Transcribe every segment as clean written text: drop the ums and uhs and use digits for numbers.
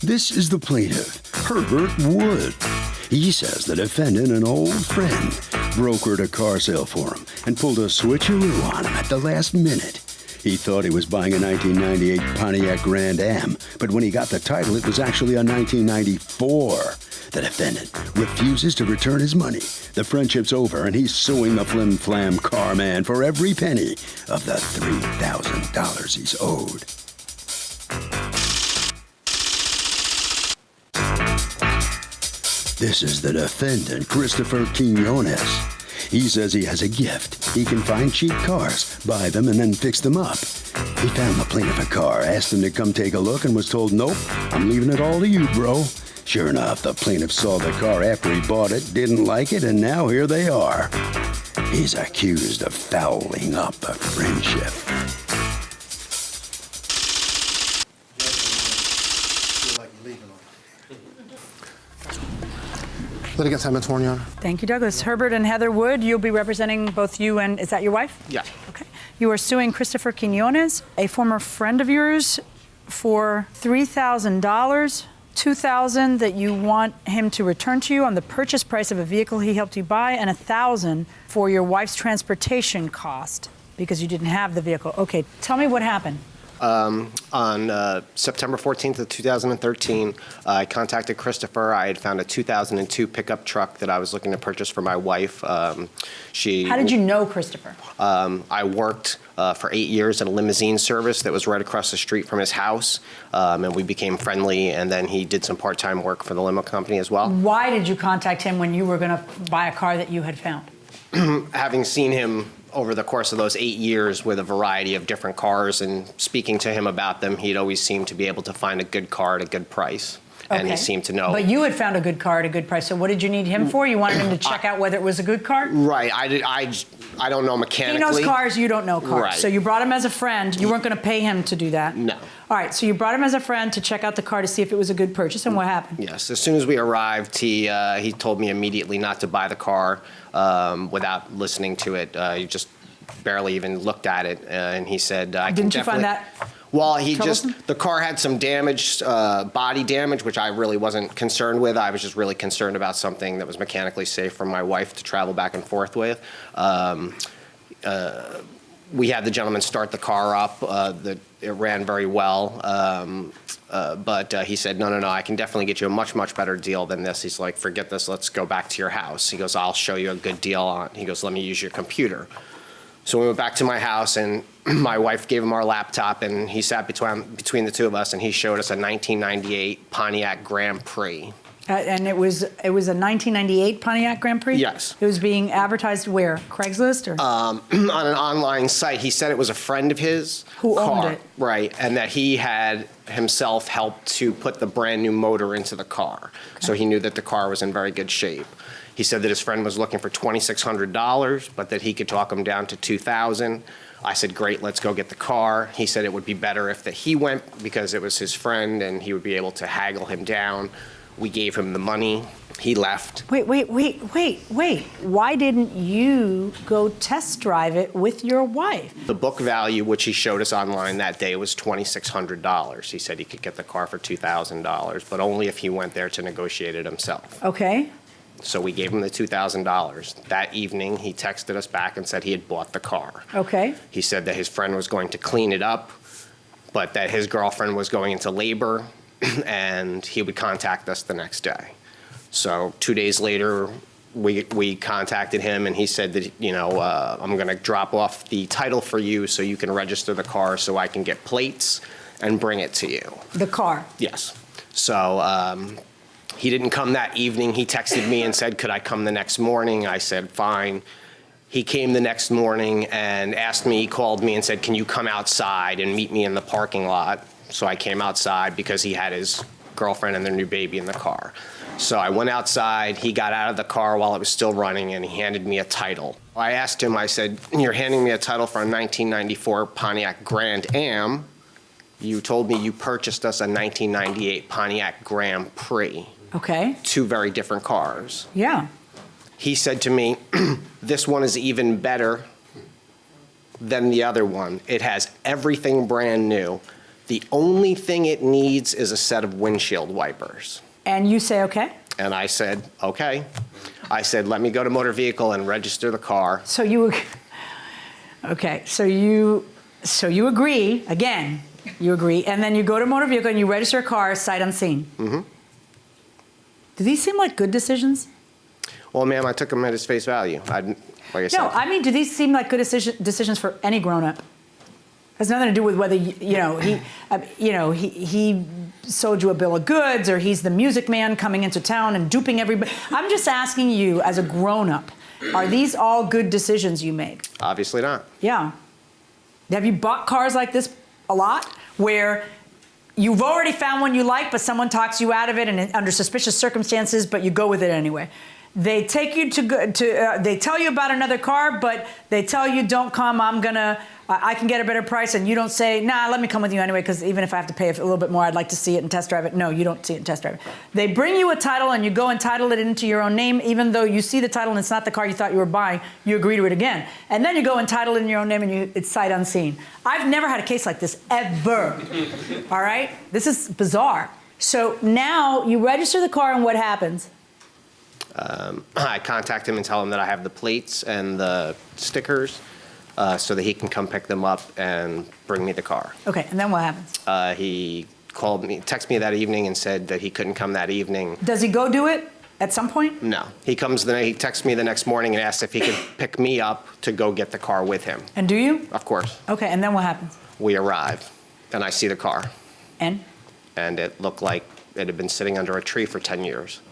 This is the plaintiff, Herbert Wood. He says the defendant, an old friend, brokered a car sale for him and pulled a switcheroo on him at the last minute. He thought he was buying a 1998 Pontiac Grand Am, but when he got the title, it was actually a 1994. The defendant refuses to return his money. The friendship's over, and he's suing the flim-flam car man for every penny of the $3,000 he's owed. This is the defendant, Christopher Quinones. He says he has a gift. He can find cheap cars, buy them, and then fix them up. He found the plaintiff a car, asked him to come take a look, and was told, "Nope, I'm leaving it all to you, bro." Sure enough, the plaintiff saw the car after he bought it, didn't like it, and now here they are. He's accused of fouling up a friendship. Litigant Simon sworn, Your Honor. Thank you, Douglas. Herbert and Heather Wood, you'll be representing both you and, is that your wife? Yeah. Okay. You are suing Christopher Quinones, a former friend of yours, for $3,000, $2,000 that you want him to return to you on the purchase price of a vehicle he helped you buy, and $1,000 for your wife's transportation cost because you didn't have the vehicle. Okay, tell me what happened. On September 14th of 2013, I contacted Christopher. I had found a 2002 pickup truck that I was looking to purchase for my wife. How did you know Christopher? I worked for 8 years at a limousine service that was right across the street from his house, and we became friendly, and then he did some part-time work for the limo company as well. Why did you contact him when you were going to buy a car that you had found? Having seen him over the course of those 8 years with a variety of different cars and speaking to him about them, he'd always seemed to be able to find a good car at a good price. Okay. And he seemed to know. But you had found a good car at a good price, so what did you need him for? You wanted him to check out whether it was a good car? Right. I don't know mechanically. He knows cars, you don't know cars. Right. So you brought him as a friend. You weren't going to pay him to do that? No. All right, so you brought him as a friend to check out the car to see if it was a good purchase, and what happened? Yes. As soon as we arrived, he told me immediately not to buy the car without listening to it. He just barely even looked at it, and he said, Didn't you find that? Well, the car had some damage, body damage, which I really wasn't concerned with. I was just really concerned about something that was mechanically safe for my wife to travel back and forth with. We had the gentleman start the car up. It ran very well. But he said, no, I can definitely get you a much, much better deal than this. He's like, forget this, let's go back to your house. He goes, I'll show you a good deal on. He goes, let me use your computer. So we went back to my house, and my wife gave him our laptop, and he sat between the two of us, and he showed us a 1998 Pontiac Grand Prix. And it was a 1998 Pontiac Grand Prix? Yes. It was being advertised where? Craigslist or? On an online site. He said it was a friend of his. Who car, owned it? Right, and that he had himself helped to put the brand new motor into the car. Okay. So he knew that the car was in very good shape. He said that his friend was looking for $2,600, but that he could talk him down to $2,000. I said, great, let's go get the car. He said it would be better if he went because it was his friend and he would be able to haggle him down. We gave him the money. He left. Wait. Why didn't you go test drive it with your wife? The book value, which he showed us online that day, was $2,600. He said he could get the car for $2,000, but only if he went there to negotiate it himself. Okay. So we gave him the $2,000. That evening, he texted us back and said he had bought the car. Okay. He said that his friend was going to clean it up, but that his girlfriend was going into labor, and he would contact us the next day. So 2 days later, we contacted him, and he said that, I'm going to drop off the title for you so you can register the car so I can get plates and bring it to you. The car? Yes. So he didn't come that evening. He texted me and said, could I come the next morning? I said, fine. He came the next morning and he called me and said, can you come outside and meet me in the parking lot? So I came outside because he had his girlfriend and their new baby in the car. So I went outside. He got out of the car while it was still running, and he handed me a title. I asked him, I said, you're handing me a title for a 1994 Pontiac Grand Am. You told me you purchased us a 1998 Pontiac Grand Prix. Okay. Two very different cars. Yeah. He said to me, this one is even better than the other one. It has everything brand new. The only thing it needs is a set of windshield wipers. And you say, okay? And I said, okay. I said, let me go to motor vehicle and register the car. So you, okay, so you agree, again, you agree, and then you go to motor vehicle and you register a car sight unseen. Mm-hmm. Do these seem like good decisions? Well, ma'am, I took him at his face value. Like I said. No, I mean, do these seem like good decisions for any grown-up? Has nothing to do with whether he sold you a bill of goods or he's the music man coming into town and duping everybody. I'm just asking you, as a grown-up, are these all good decisions you make? Obviously not. Yeah. Have you bought cars like this a lot, where you've already found one you like, but someone talks you out of it and under suspicious circumstances, but you go with it anyway? They take you they tell you about another car, but they tell you, don't come, I can get a better price, and you don't say, nah, let me come with you anyway, because even if I have to pay a little bit more, I'd like to see it and test drive it. No, you don't see it and test drive it. They bring you a title, and you go and title it into your own name, even though you see the title and it's not the car you thought you were buying, you agree to it again. And then you go and title it in your own name, and it's sight unseen. I've never had a case like this, ever. All right? This is bizarre. So now you register the car, and what happens? I contact him and tell him that I have the plates and the stickers so that he can come pick them up and bring me the car. Okay, and then what happens? He called me, texted me that evening and said that he couldn't come that evening. Does he go do it at some point? No. He texts me the next morning and asks if he could pick me up to go get the car with him. And do you? Of course. Okay, and then what happens? We arrive, and I see the car. And? And it looked like it had been sitting under a tree for 10 years.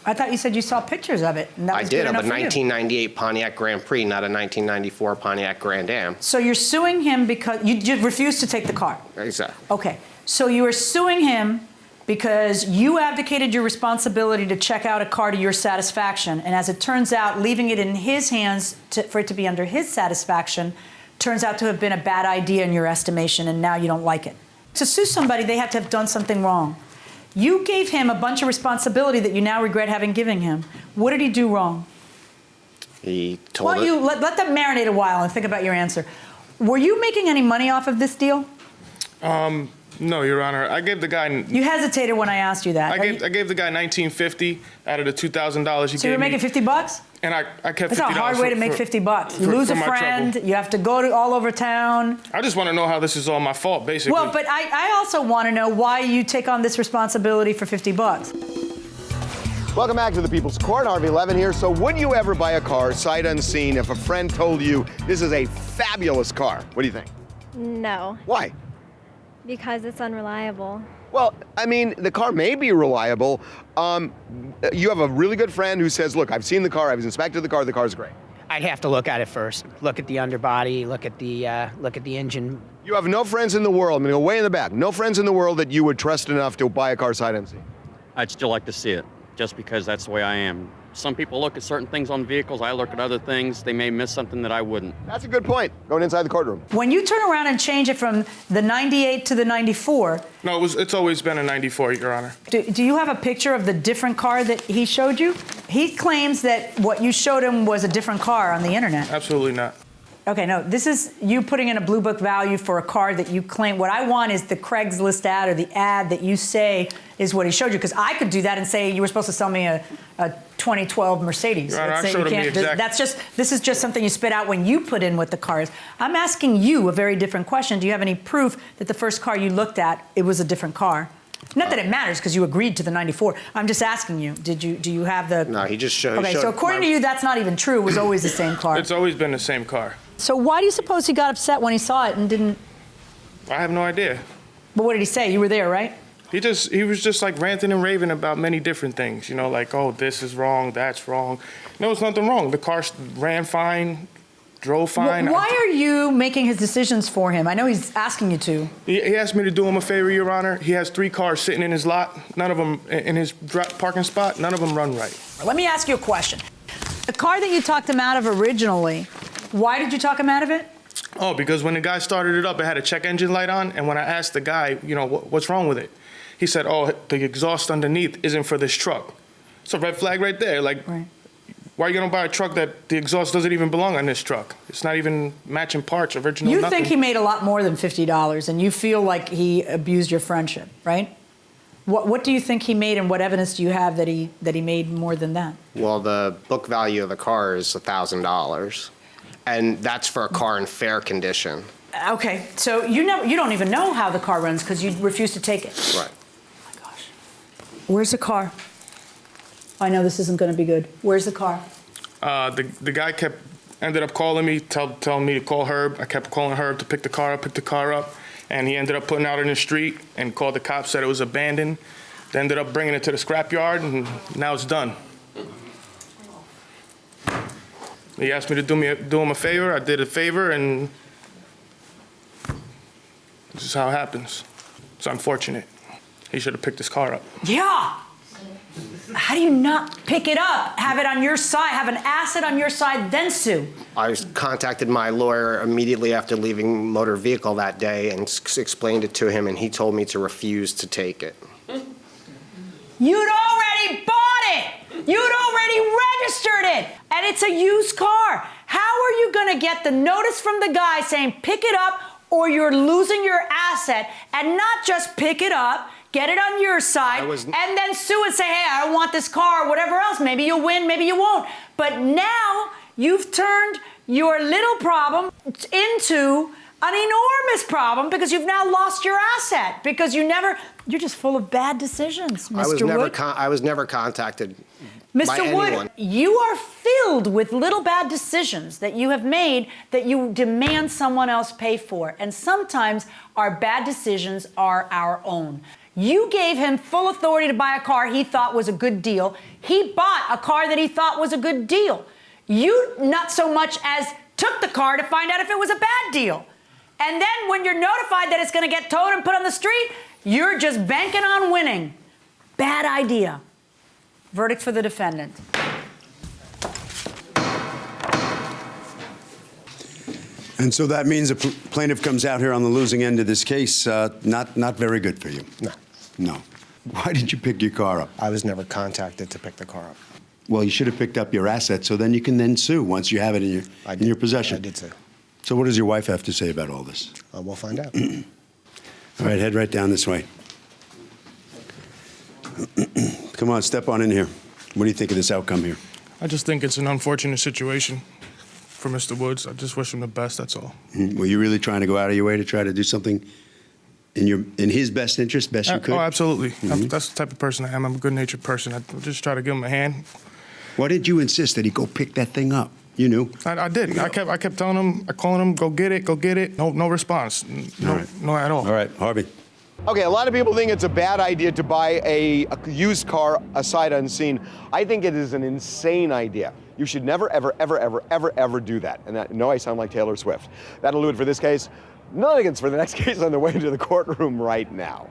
I thought you said you saw pictures of it. And that was I did, good of a enough for you. 1998 Pontiac Grand Prix, not a 1994 Pontiac Grand Am. So you're suing him because you refused to take the car. Exactly. Okay, so you are suing him because you abdicated your responsibility to check out a car to your satisfaction, and as it turns out, leaving it in his hands for it to be under his satisfaction turns out to have been a bad idea in your estimation, and now you don't like it. To sue somebody, they have to have done something wrong. You gave him a bunch of responsibility that you now regret having given him. What did he do wrong? He told you let that marinate a while and think about your answer. Were you making any money off of this deal? No, Your Honor. I gave the guy. You hesitated when I asked you that. I gave the guy $19.50 out of the $2,000 he gave me. So you're making $50? And I kept $50. That's a hard way to make $50. You lose a friend. You have to go all over town. I just want to know how this is all my fault, basically. Well, but I also want to know why you take on this responsibility for $50. Welcome back to the People's Court. RV11 here. So would you ever buy a car sight unseen if a friend told you this is a fabulous car? What do you think? No, Why? because it's unreliable. Well, I mean, the car may be reliable. You have a really good friend who says, look, I've seen the car, I've inspected the car's great. I'd have to look at it first. Look at the underbody, look at the engine. You have no friends in the world, I'm gonna go way in the back, no friends in the world that you would trust enough to buy a car sight unseen. I'd still like to see it, just because that's the way I am. Some people look at certain things on vehicles, I look at other things, they may miss something that I wouldn't. That's a good point, going inside the courtroom. When you turn around and change it from the 98 to the 94, No, it's always been a 94, Your Honor. do you have a picture of the different car that he showed you? He claims that what you showed him was a different car on the internet. Absolutely not. Okay, no, this is you putting in a blue book value for a car that you claim. What I want is the Craigslist ad or the ad that you say is what he showed you, because I could do that and say you were supposed to sell me a 2012 Mercedes. Your Honor, Let's I say showed you him the can't. exact- This is just something you spit out when you put in what the car is. I'm asking you a very different question. Do you have any proof that the first car you looked at, it was a different car? Not that it matters, because you agreed to the 94. I'm just asking you. Do you have the? No, he just showed. Okay, so according to you, that's not even true. It was always the same car. It's always been the same car. So why do you suppose he got upset when he saw it and didn't? I have no idea. But what did he say? You were there, right? He was just like ranting and raving about many different things, you know, like, oh, this is wrong, that's wrong. There was nothing wrong. The car ran fine, drove fine. Why are you making his decisions for him? I know he's asking you to. He asked me to do him a favor, Your Honor. He has 3 cars sitting in his lot, none of them in his parking spot, none of them run right. Let me ask you a question. The car that you talked him out of originally, why did you talk him out of it? Oh, because when the guy started it up, it had a check engine light on, and when I asked the guy, you know, what's wrong with it? He said, oh, the exhaust underneath isn't for this truck. It's a red flag right there. Like, Right. Why are you gonna buy a truck that the exhaust doesn't even belong on this truck? It's not even matching parts, original, You nothing. think he made a lot more than $50, and you feel like he abused your friendship, right? What do you think he made, and what evidence do you have that he made more than that? Well, the book value of the car is $1,000, and that's for a car in fair condition. Okay, so you don't even know how the car runs because you refuse to take it. Right. Oh my gosh. Where's the car? I know this isn't going to be good. Where's the car? The guy ended up calling me, telling me to call Herb. I kept calling Herb to pick the car up, and he ended up putting it out in the street and called the cops, said it was abandoned. They ended up bringing it to the scrapyard, and now it's done. He asked me to do him a favor. I did a favor, and this is how it happens. It's unfortunate. He should have picked his car up. Yeah. How do you not pick it up, have it on your side, have an asset on your side, then sue? I contacted my lawyer immediately after leaving motor vehicle that day and explained it to him, and he told me to refuse to take it. You'd already bought it. You'd already registered it. And it's a used car. How are you going to get the notice from the guy saying pick it up or you're losing your asset, and not just pick it up, get it on your side, and then sue and say, hey, I don't want this car, whatever else. Maybe you'll win, maybe you won't. But now you've turned your little problem into an enormous problem because you've now lost your asset because you're just full of bad decisions, Mr. Wood. I was never contacted by Mr. anyone. Wood, you are filled with little bad decisions that you have made that you demand someone else pay for. And sometimes our bad decisions are our own. You gave him full authority to buy a car he thought was a good deal. He bought a car that he thought was a good deal. You not so much as took the car to find out if it was a bad deal. And then when you're notified that it's going to get towed and put on the street, you're just banking on winning. Bad idea. Verdict for the defendant. And so that means the plaintiff comes out here on the losing end of this case. Not very good for you. No. No. Why did you pick your car up? I was never contacted to pick the car up. Well, you should have picked up your asset so then you can then sue once you have it in your possession. I did sue. So what does your wife have to say about all this? We'll find out. All right, head right down this way. Come on, step on in here. What do you think of this outcome here? I just think it's an unfortunate situation for Mr. Woods. I just wish him the best, that's all. Were you really trying to go out of your way to try to do something in his best interest, best you could? Oh, absolutely. That's the type of person I am. I'm a good-natured person. I just try to give him a hand. Why did you insist that he go pick that thing up? You knew. I did. I kept telling him, calling him, go get it. No response. No at all. All right, Harvey. Okay, a lot of people think it's a bad idea to buy a used car sight unseen. I think it is an insane idea. You should never, ever do that. And I know I sound like Taylor Swift. That'll do it for this case. None against for the next case on the way to the courtroom right now.